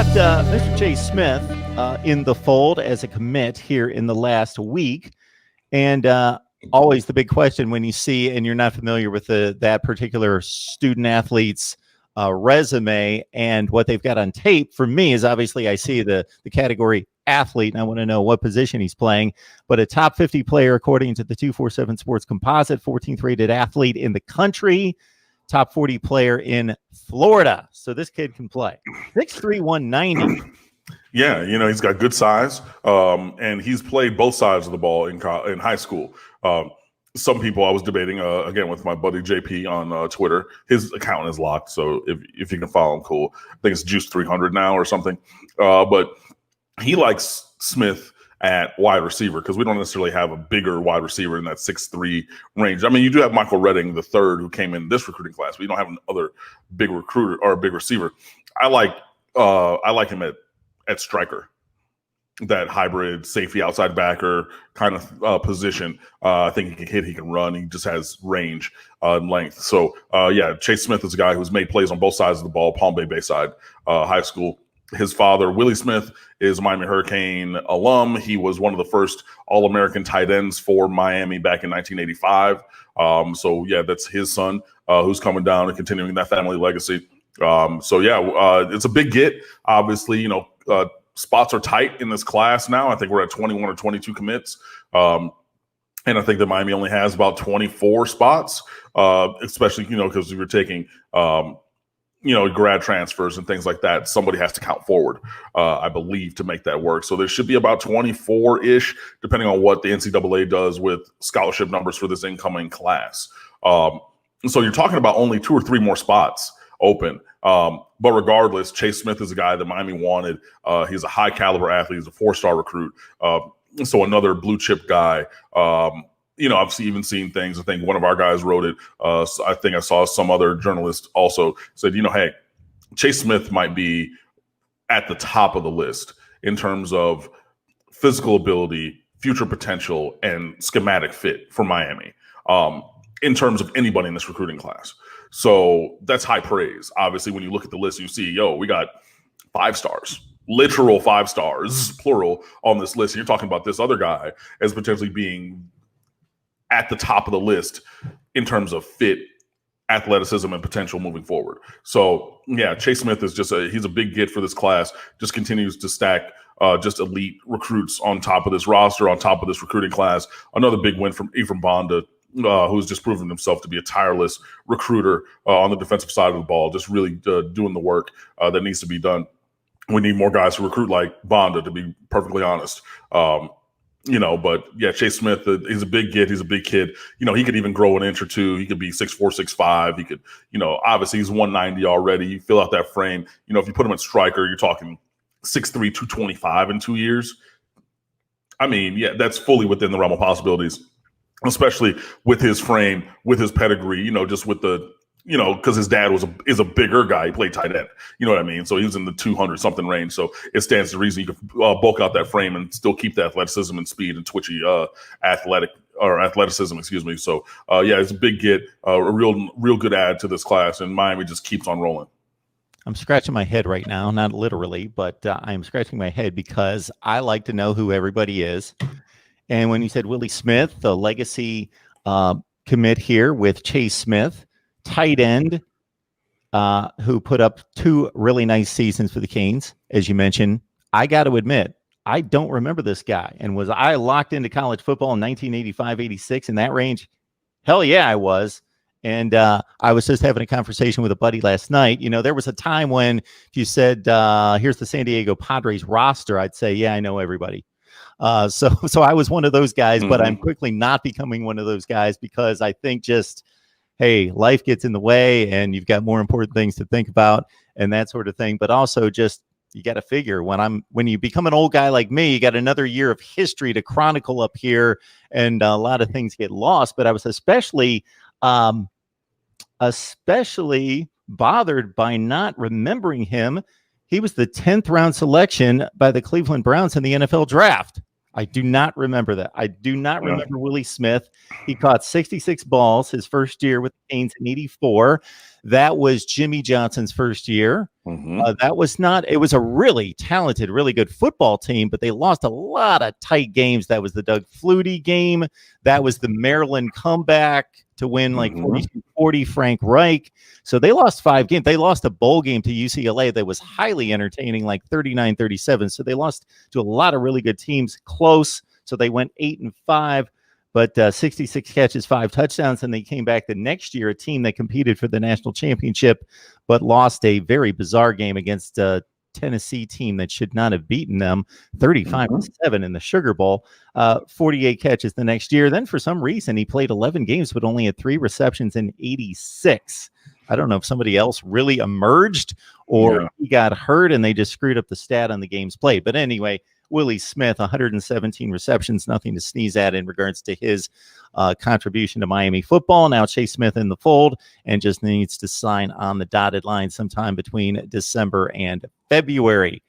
got Mr. Jay Smith in the fold as a commit here in the last week. And always the big question when you see and you're not familiar with that particular student athlete's resume and what they've got on tape, for me is obviously I see the category athlete, and I want to know what position he's playing. But a top 50 player, according to the 247 Sports Composite, 14th rated athlete in the country, top 40 player in Florida. So this kid can play. 6'3", 190. Yeah, he's got good size, and he's played both sides of the ball in high school. Some people, I was debating, again, with my buddy JP on Twitter. His account is locked, so if you can follow him, cool. I think it's Juice 300 now or something. But he likes Smith at wide receiver because we don't necessarily have a bigger wide receiver in that 6'3" range. I mean, you do have Michael Redding the third who came in this recruiting class, but you don't have another big recruiter or a big receiver. I like him at striker, that hybrid safety outside backer kind of position. I think he can hit, he can run. He just has range and length. So, Chase Smith is a guy who's made plays on both sides of the ball, Palm Bay Bayside High School. His father, Willie Smith, is a Miami Hurricane alum. He was one of the first All-American tight ends for Miami back in 1985. That's his son who's coming down and continuing that family legacy. It's a big get. Obviously, spots are tight in this class now. I think we're at 21 or 22 commits. And I think that Miami only has about 24 spots, especially, because if you're taking grad transfers and things like that, somebody has to count forward, I believe, to make that work. So there should be about 24-ish, depending on what the NCAA does with scholarship numbers for this incoming class. So you're talking about only 2 or 3 more spots open. But regardless, Chase Smith is a guy that Miami wanted. He's a high caliber athlete. He's a 4-star recruit. So another blue chip guy. I've even seen things. I think one of our guys wrote it. I think I saw some other journalist also said, hey, Chase Smith might be at the top of the list in terms of physical ability, future potential, and schematic fit for Miami in terms of anybody in this recruiting class. So that's high praise. Obviously, when you look at the list, you see, we got 5 stars. Literal 5 stars, plural, on this list. You're talking about this other guy as potentially being at the top of the list in terms of fit, athleticism, and potential moving forward. So, Chase Smith is he's a big get for this class, just continues to stack just elite recruits on top of this roster, on top of this recruiting class. Another big win from Ephraim Bonda, who's just proven himself to be a tireless recruiter on the defensive side of the ball, just really doing the work that needs to be done. We need more guys to recruit like Bonda, to be perfectly honest. Chase Smith, he's a big get. He's a big kid. He could even grow an inch or two. He could be 6'4", 6'5". He could, obviously he's 190 already. You fill out that frame. If you put him at striker, you're talking 6'3", 225 in 2 years. I mean, that's fully within the realm of possibilities, especially with his frame, with his pedigree, just with the, because his dad is a bigger guy. He played tight end. You know what I mean? So he was in the 200-something range. So it stands to reason you can bulk out that frame and still keep the athleticism and speed and twitchy athleticism, excuse me. So, it's a big get, a real good add to this class, and Miami just keeps on rolling. I'm scratching my head right now, not literally, but I'm scratching my head because I like to know who everybody is. And when you said Willie Smith, the legacy commit here with Chase Smith, tight end, who put up 2 really nice seasons for the Canes, as you mentioned. I got to admit, I don't remember this guy. And was I locked into college football in 1985, 86 in that range? Hell yeah, I was. And I was just having a conversation with a buddy last night. There was a time when if you said, here's the San Diego Padres roster, I'd say, yeah, I know everybody. So I was one of those guys, but I'm quickly not becoming one of those guys because I think hey, life gets in the way and you've got more important things to think about and that sort of thing. But also just, you got to figure when you become an old guy like me, you got another year of history to chronicle up here and a lot of things get lost. But I was especially bothered by not remembering him. He was the 10th round selection by the Cleveland Browns in the NFL draft. I do not remember that. I do not Yeah. remember Willie Smith. He caught 66 balls his first year with the Canes in 84. That was Jimmy Johnson's first year. Mhm. That was not, it was a really talented, really good football team, but they lost a lot of tight games. That was the Doug Flutie game. That was the Maryland comeback to win like Mhm. 42-40, Frank Reich. So they lost 5 games. They lost a bowl game to UCLA that was highly entertaining, like 39-37. So they lost to a lot of really good teams, close. So they went 8-5. But 66 catches, 5 touchdowns, and they came back the next year, a team that competed for the national championship, but lost a very bizarre game against a Tennessee team that should not have beaten them, 35-7 in the Sugar Bowl. 48 catches the next year. Then for some reason, he played 11 games, but only had 3 receptions in 86. I don't know if somebody else really emerged or he got hurt and they just screwed up the stat on the games played. But anyway, Willie Smith, 117 receptions, nothing to sneeze at in regards to his contribution to Miami football. Now Chase Smith in the fold and just needs to sign on the dotted line sometime between December and February.